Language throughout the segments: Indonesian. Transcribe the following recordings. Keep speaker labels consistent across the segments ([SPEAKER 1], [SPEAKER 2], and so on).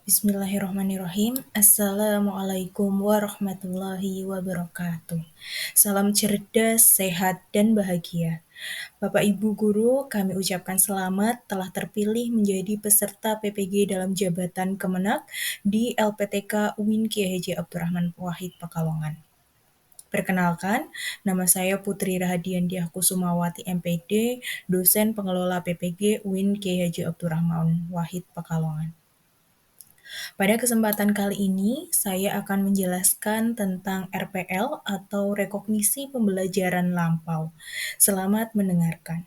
[SPEAKER 1] Bismillahirrahmanirrahim. Assalamualaikum warahmatullahi wabarakatuh. Salam cerdas, sehat, dan bahagia. Bapak Ibu Guru, kami ucapkan selamat telah terpilih menjadi peserta PPG dalam jabatan Kemenak di LPTK UIN Kiai Haji Abdurrahman Wahid Pekalongan. Perkenalkan, nama saya Putri Rahadiandiah Kusumawati MPD, dosen pengelola PPG UIN Kiai Haji Abdurrahman Wahid Pekalongan. Pada kesempatan kali ini, saya akan menjelaskan tentang RPL atau Rekognisi Pembelajaran Lampau. Selamat mendengarkan.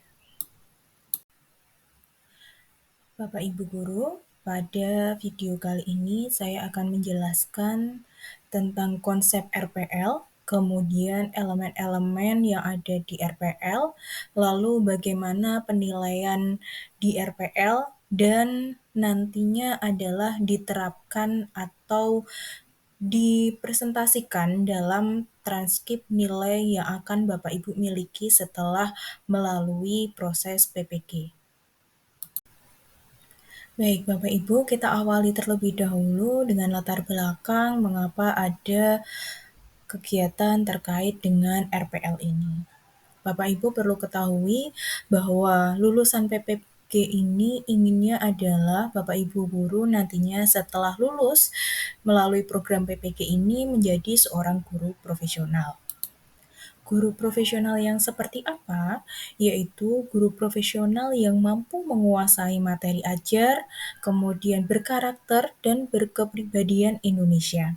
[SPEAKER 1] Bapak Ibu Guru, pada video kali ini saya akan menjelaskan tentang konsep RPL, kemudian elemen-elemen yang ada di RPL, lalu bagaimana penilaian di RPL, dan nantinya adalah diterapkan atau dipresentasikan dalam transkrip nilai yang akan Bapak Ibu miliki setelah melalui proses PPG. Baik, Bapak Ibu, kita awali terlebih dahulu dengan latar belakang mengapa ada kegiatan terkait dengan RPL ini. Bapak Ibu perlu ketahui bahwa lulusan PPG ini inginnya adalah Bapak Ibu guru nantinya setelah lulus melalui program PPG ini menjadi seorang guru profesional. Guru profesional yang seperti apa? Yaitu guru profesional yang mampu menguasai materi ajar, kemudian berkarakter dan berkepribadian Indonesia.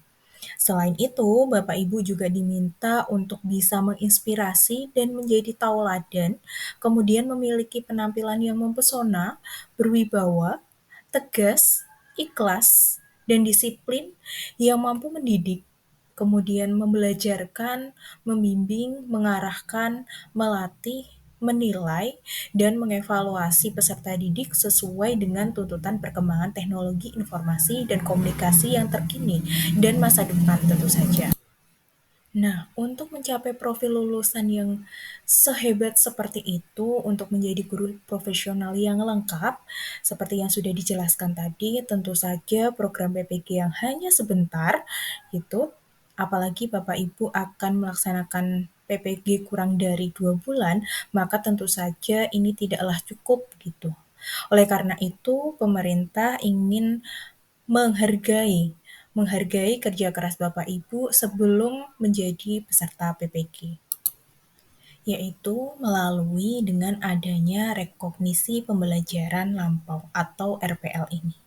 [SPEAKER 1] Selain itu, Bapak Ibu juga diminta untuk bisa menginspirasi dan menjadi tauladan, kemudian memiliki penampilan yang mempesona, berwibawa, tegas, ikhlas, dan disiplin yang mampu mendidik, kemudian membelajarkan, membimbing, mengarahkan, melatih, menilai, dan mengevaluasi peserta didik sesuai dengan tuntutan perkembangan teknologi informasi dan komunikasi yang terkini dan masa depan tentu saja. Nah, untuk mencapai profil lulusan yang sehebat seperti itu untuk menjadi guru profesional yang lengkap, seperti yang sudah dijelaskan tadi, tentu saja program PPG yang hanya sebentar, gitu, apalagi Bapak Ibu akan melaksanakan PPG kurang dari 2 bulan, maka tentu saja ini tidaklah cukup, gitu. Oleh karena itu, pemerintah ingin menghargai menghargai kerja keras Bapak Ibu sebelum menjadi peserta PPG, yaitu melalui dengan adanya rekognisi pembelajaran lampau atau RPL ini.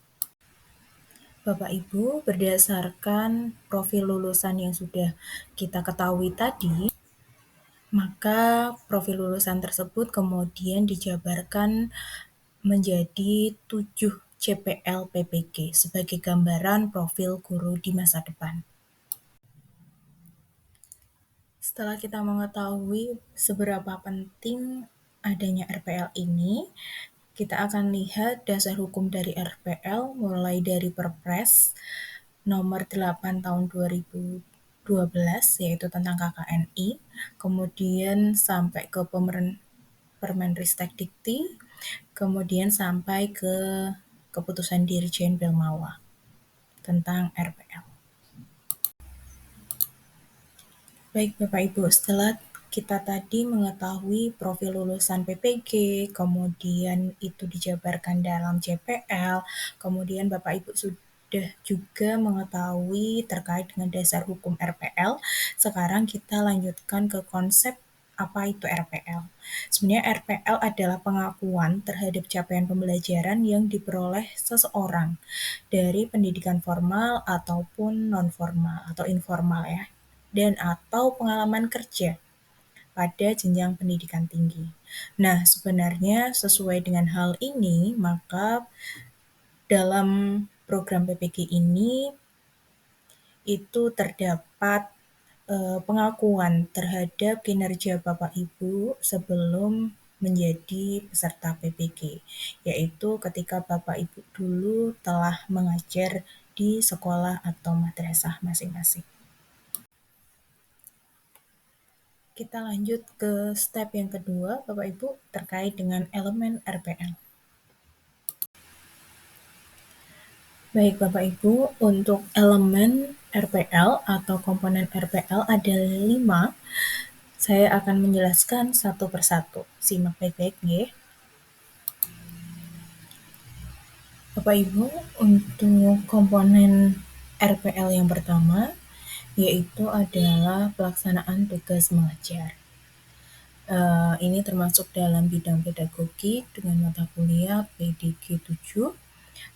[SPEAKER 1] Bapak Ibu, berdasarkan profil lulusan yang sudah kita ketahui tadi, maka profil lulusan tersebut kemudian dijabarkan menjadi 7 CPL PPG sebagai gambaran profil guru di masa depan. Setelah kita mengetahui seberapa penting adanya RPL ini, kita akan lihat dasar hukum dari RPL mulai dari Perpres nomor 8 tahun 2012 yaitu tentang KKNI, kemudian sampai ke Permenristek Dikti, kemudian sampai ke keputusan Dirjen Belmawa tentang RPL. Baik Bapak Ibu, setelah kita tadi mengetahui profil lulusan PPG, kemudian itu dijabarkan dalam CPL, kemudian Bapak Ibu sudah juga mengetahui terkait dengan dasar hukum RPL, sekarang kita lanjutkan ke konsep apa itu RPL. Sebenarnya RPL adalah pengakuan terhadap capaian pembelajaran yang diperoleh seseorang dari pendidikan formal ataupun non-formal atau informal ya, dan atau pengalaman kerja pada jenjang pendidikan tinggi. Nah, sebenarnya sesuai dengan hal ini, maka dalam program PPG ini itu terdapat pengakuan terhadap kinerja Bapak Ibu sebelum menjadi peserta PPG, yaitu ketika Bapak Ibu dulu telah mengajar di sekolah atau madrasah masing-masing. Kita lanjut ke step yang kedua, Bapak Ibu, terkait dengan elemen RPL. Baik Bapak Ibu, untuk elemen RPL atau komponen RPL ada 5. Saya akan menjelaskan satu persatu. Simak baik-baik ya. Bapak Ibu, untuk komponen RPL yang pertama yaitu adalah pelaksanaan tugas mengajar. Ini termasuk dalam bidang pedagogi dengan mata kuliah PDG 7,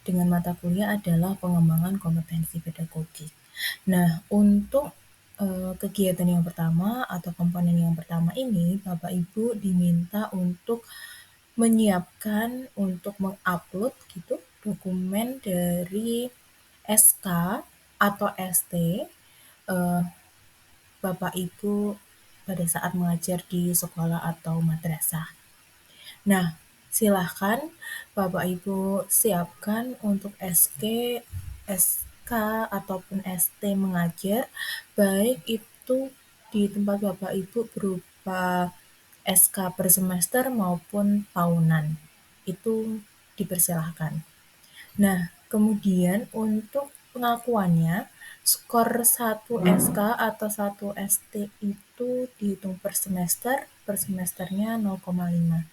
[SPEAKER 1] dengan mata kuliah adalah pengembangan kompetensi pedagogi. Nah, untuk kegiatan yang pertama atau komponen yang pertama ini, Bapak Ibu diminta untuk menyiapkan untuk mengupload gitu dokumen dari SK atau ST Bapak Ibu pada saat mengajar di sekolah atau madrasah. Nah, silahkan Bapak Ibu siapkan untuk SK ataupun ST mengajar, baik itu di tempat Bapak Ibu berupa SK per semester maupun tahunan. Itu dipersilahkan. Nah, kemudian untuk pengakuannya, skor 1 SK atau 1 ST itu dihitung per semesternya 0,5.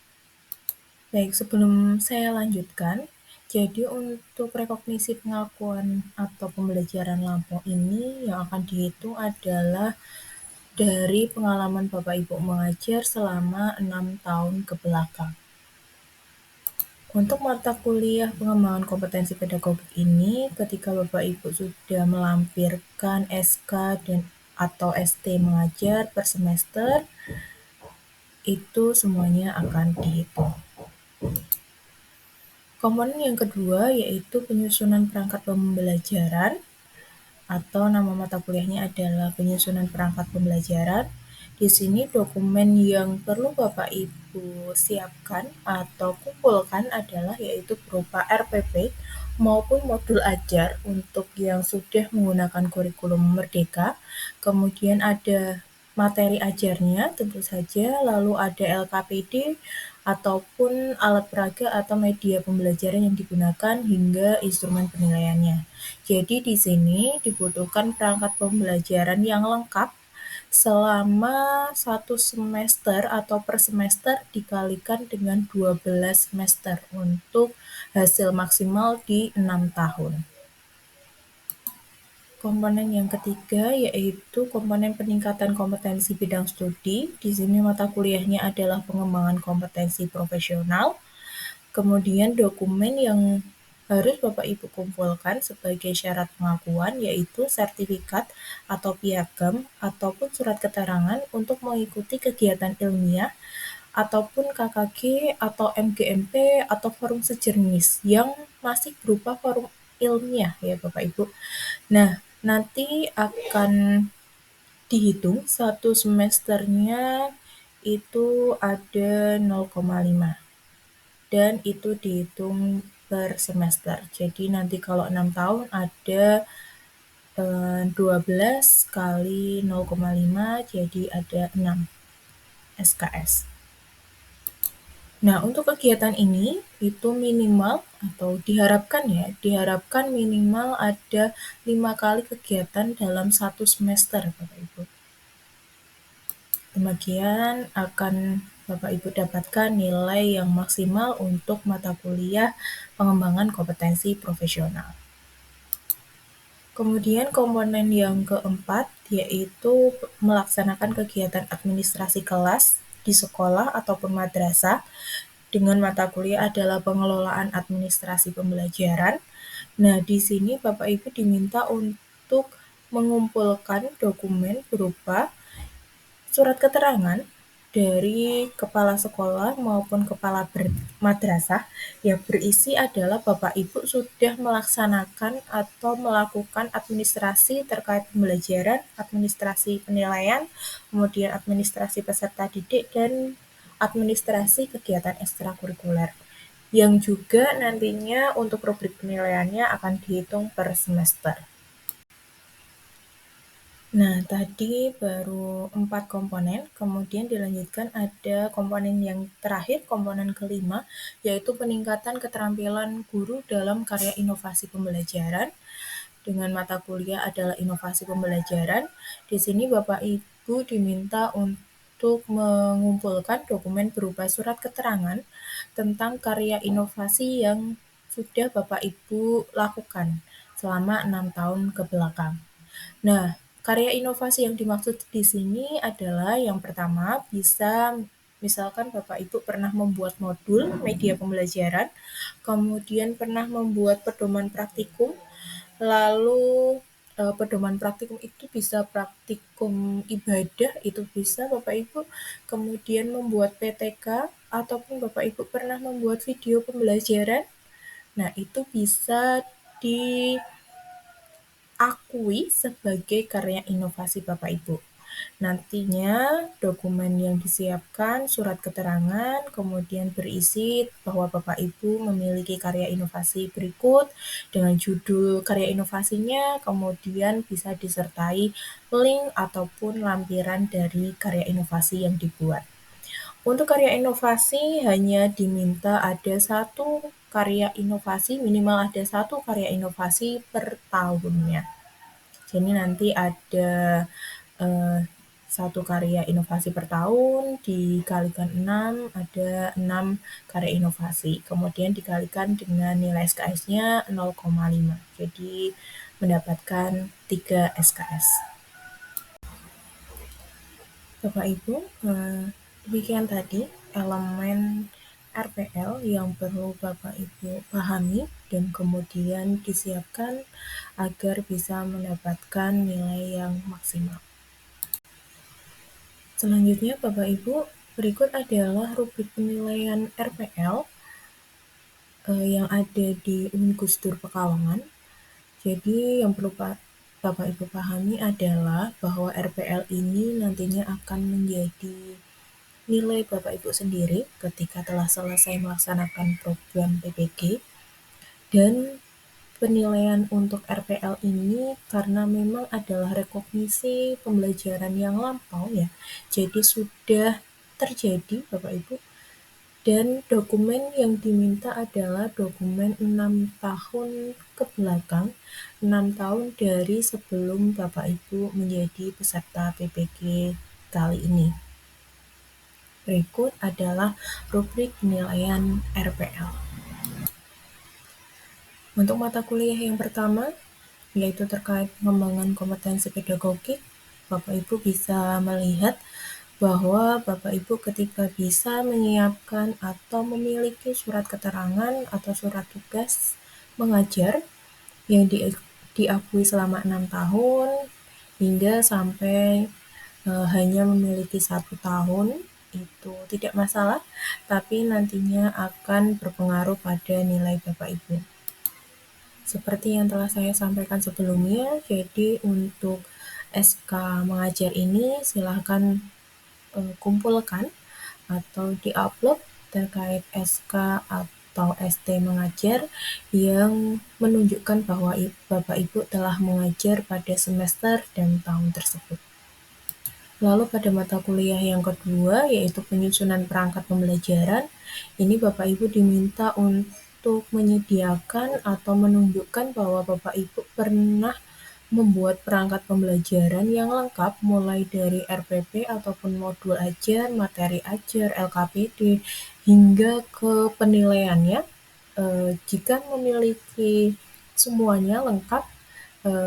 [SPEAKER 1] Baik, sebelum saya lanjutkan, jadi untuk rekognisi pengakuan atau pembelajaran lampau ini yang akan dihitung adalah dari pengalaman Bapak Ibu mengajar selama 6 tahun ke belakang. Untuk mata kuliah pengembangan kompetensi pedagogik ini, ketika Bapak Ibu sudah melampirkan SK dan atau ST mengajar per semester, itu semuanya akan dihitung. Komponen yang kedua yaitu penyusunan perangkat pembelajaran atau nama mata kuliahnya adalah penyusunan perangkat pembelajaran. Di sini dokumen yang perlu Bapak Ibu siapkan atau kumpulkan adalah yaitu berupa RPP maupun modul ajar untuk yang sudah menggunakan kurikulum Merdeka. Kemudian ada materi ajarnya tentu saja, lalu ada LKPD ataupun alat peraga atau media pembelajaran yang digunakan hingga instrumen penilaiannya. Jadi di sini dibutuhkan perangkat pembelajaran yang lengkap selama 1 semester atau per semester dikalikan dengan 12 semester untuk hasil maksimal di 6 tahun. Komponen yang ketiga yaitu komponen peningkatan kompetensi bidang studi. Di sini mata kuliahnya adalah pengembangan kompetensi profesional. Kemudian dokumen yang harus Bapak Ibu kumpulkan sebagai syarat pengakuan yaitu sertifikat atau piagam ataupun surat keterangan untuk mengikuti kegiatan ilmiah ataupun KKG atau MGMP atau forum sejenis yang masih berupa forum ilmiah ya Bapak Ibu. Nah, nanti akan dihitung 1 semesternya itu ada 0,5 dan itu dihitung per semester. Jadi nanti kalau 6 tahun ada 12 kali 0,5 jadi ada 6 SKS. Nah, untuk kegiatan ini itu minimal atau diharapkan minimal ada 5 kali kegiatan dalam 1 semester, Bapak Ibu. Demikian akan Bapak Ibu dapatkan nilai yang maksimal untuk mata kuliah pengembangan kompetensi profesional. Kemudian komponen yang keempat yaitu melaksanakan kegiatan administrasi kelas di sekolah ataupun madrasah dengan mata kuliah adalah pengelolaan administrasi pembelajaran. Nah, di sini Bapak Ibu diminta untuk mengumpulkan dokumen berupa surat keterangan dari kepala sekolah maupun kepala madrasah yang berisi adalah Bapak Ibu sudah melaksanakan atau melakukan administrasi terkait pembelajaran, administrasi penilaian, kemudian administrasi peserta didik, dan administrasi kegiatan ekstrakurikuler. Yang juga nantinya untuk rubrik penilaiannya akan dihitung per semester. Nah, tadi baru 4 komponen, kemudian dilanjutkan ada komponen yang terakhir, komponen kelima, yaitu peningkatan keterampilan guru dalam karya inovasi pembelajaran dengan mata kuliah adalah inovasi pembelajaran. Di sini Bapak Ibu diminta untuk mengumpulkan dokumen berupa surat keterangan tentang karya inovasi yang sudah Bapak Ibu lakukan selama 6 tahun ke belakang. Nah, karya inovasi yang dimaksud di sini adalah yang pertama bisa misalkan Bapak Ibu pernah membuat modul media pembelajaran, kemudian pernah membuat pedoman praktikum, lalu pedoman praktikum itu bisa praktikum ibadah, itu bisa Bapak Ibu, kemudian membuat PTK, ataupun Bapak Ibu pernah membuat video pembelajaran. Nah, itu bisa di akui sebagai karya inovasi Bapak Ibu. Nantinya dokumen yang disiapkan, surat keterangan, kemudian berisi bahwa Bapak Ibu memiliki karya inovasi berikut dengan judul karya inovasinya, kemudian bisa disertai link ataupun lampiran dari karya inovasi yang dibuat. Untuk karya inovasi hanya diminta ada satu karya inovasi, minimal ada satu karya inovasi per tahunnya. Jadi nanti ada eh, satu karya inovasi per tahun dikalikan 6, ada 6 karya inovasi. Kemudian dikalikan dengan nilai SKS-nya 0,5. Jadi mendapatkan 3 SKS. Bapak Ibu, demikian tadi elemen RPL yang perlu Bapak Ibu pahami dan kemudian disiapkan agar bisa mendapatkan nilai yang maksimal. Selanjutnya Bapak Ibu, berikut adalah rubrik penilaian RPL yang ada di Ungus Dur Pekalongan. Jadi yang perlu Bapak Ibu pahami adalah bahwa RPL ini nantinya akan menjadi nilai Bapak Ibu sendiri ketika telah selesai melaksanakan program PPG, dan penilaian untuk RPL ini karena memang adalah rekognisi pembelajaran yang lampau ya, jadi sudah terjadi Bapak Ibu, dan dokumen yang diminta adalah dokumen 6 tahun ke belakang, 6 tahun dari sebelum Bapak Ibu menjadi peserta PPG kali ini. Berikut adalah rubrik penilaian RPL. Untuk mata kuliah yang pertama, yaitu terkait pengembangan kompetensi pedagogik, Bapak Ibu bisa melihat bahwa Bapak Ibu ketika bisa menyiapkan atau memiliki surat keterangan atau surat tugas mengajar yang diakui selama 6 tahun hingga sampai hanya memiliki 1 tahun, itu tidak masalah, tapi nantinya akan berpengaruh pada nilai Bapak Ibu. Seperti yang telah saya sampaikan sebelumnya, jadi untuk SK mengajar ini silahkan kumpulkan atau diupload terkait SK atau ST mengajar yang menunjukkan bahwa Bapak Ibu telah mengajar pada semester dan tahun tersebut. Lalu pada mata kuliah yang kedua, yaitu penyusunan perangkat pembelajaran, ini Bapak Ibu diminta untuk menyediakan atau menunjukkan bahwa Bapak Ibu pernah membuat perangkat pembelajaran yang lengkap mulai dari RPP ataupun modul ajar, materi ajar, LKPD, hingga ke penilaiannya. Jika memiliki semuanya lengkap,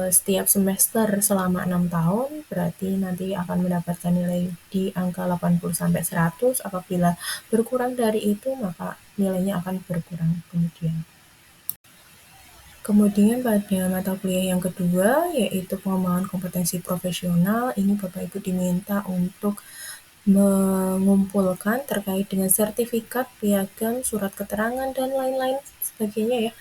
[SPEAKER 1] setiap semester selama 6 tahun, berarti nanti akan mendapatkan nilai di angka 80-100. Apabila berkurang dari itu, maka nilainya akan berkurang kemudian. Kemudian pada mata kuliah yang kedua, yaitu pengembangan kompetensi profesional, ini Bapak Ibu diminta untuk mengumpulkan terkait dengan sertifikat, piagam, surat keterangan, dan lain-lain sebagainya ya,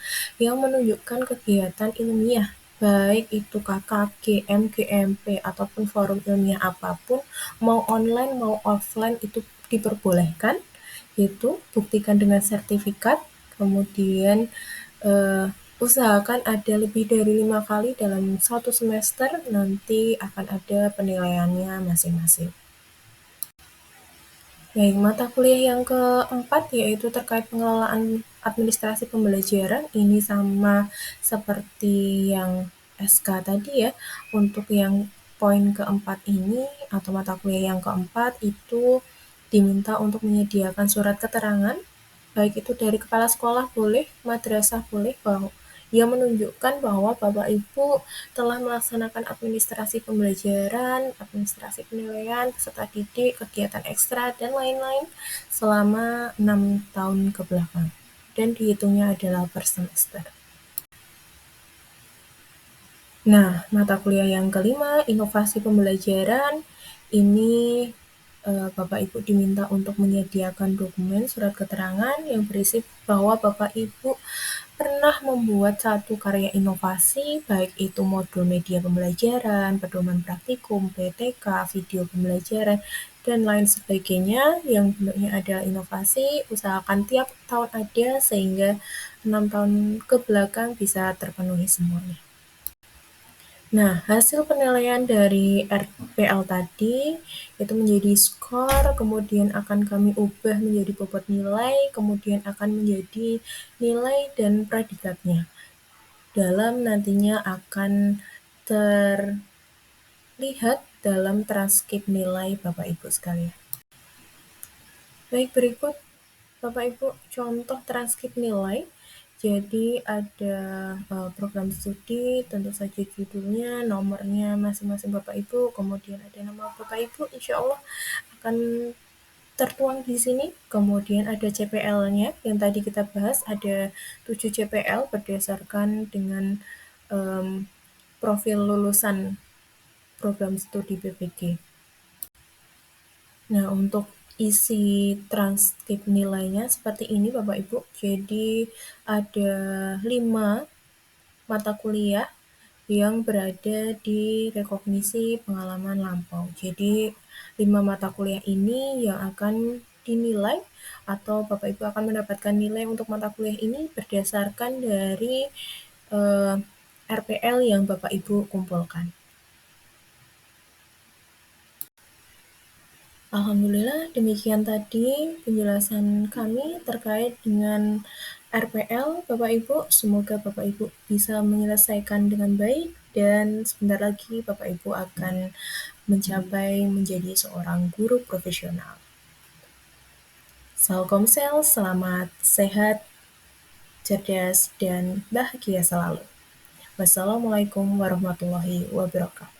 [SPEAKER 1] yang menunjukkan kegiatan ilmiah, baik itu KKG, MGMP, ataupun forum ilmiah apapun, mau online, mau offline, itu diperbolehkan, itu buktikan dengan sertifikat, kemudian Usahakan ada lebih dari 5 kali dalam satu semester, nanti akan ada penilaiannya masing-masing. Baik, mata kuliah yang keempat yaitu terkait pengelolaan administrasi pembelajaran. Ini sama seperti yang SK tadi ya. Untuk yang poin keempat ini atau mata kuliah yang keempat itu diminta untuk menyediakan surat keterangan, baik itu dari kepala sekolah boleh, madrasah boleh, bahwa yang menunjukkan bahwa Bapak Ibu telah melaksanakan administrasi pembelajaran, administrasi penilaian, peserta didik, kegiatan ekstra, dan lain-lain selama 6 tahun ke belakang. Dan dihitungnya adalah per semester. Nah, mata kuliah yang kelima, inovasi pembelajaran, ini Bapak Ibu diminta untuk menyediakan dokumen surat keterangan yang berisi bahwa Bapak Ibu pernah membuat satu karya inovasi, baik itu modul media pembelajaran, pedoman praktikum, PTK, video pembelajaran, dan lain sebagainya yang bentuknya adalah inovasi, usahakan tiap tahun ada sehingga 6 tahun ke belakang bisa terpenuhi semuanya. Nah, hasil penilaian dari RPL tadi itu menjadi skor, kemudian akan kami ubah menjadi bobot nilai, kemudian akan menjadi nilai dan predikatnya. Dalam nantinya akan terlihat dalam transkrip nilai Bapak Ibu sekalian. Baik, berikut Bapak Ibu contoh transkrip nilai. Jadi ada program studi, tentu saja judulnya, nomornya masing-masing Bapak Ibu, kemudian ada nama Bapak Ibu, insya Allah akan tertuang di sini. Kemudian ada CPL-nya yang tadi kita bahas, ada 7 CPL berdasarkan dengan profil lulusan program studi PPG. Nah, untuk isi transkrip nilainya seperti ini Bapak Ibu. Jadi ada 5 mata kuliah yang berada di rekognisi pengalaman lampau. Jadi 5 mata kuliah ini yang akan dinilai atau Bapak Ibu akan mendapatkan nilai untuk mata kuliah ini berdasarkan dari RPL yang Bapak Ibu kumpulkan. Alhamdulillah, demikian tadi penjelasan kami terkait dengan RPL Bapak Ibu. Semoga Bapak Ibu bisa menyelesaikan dengan baik dan sebentar lagi Bapak Ibu akan mencapai menjadi seorang guru profesional. Salkomsel, selamat, sehat, cerdas, dan bahagia selalu. Wassalamualaikum warahmatullahi wabarakatuh.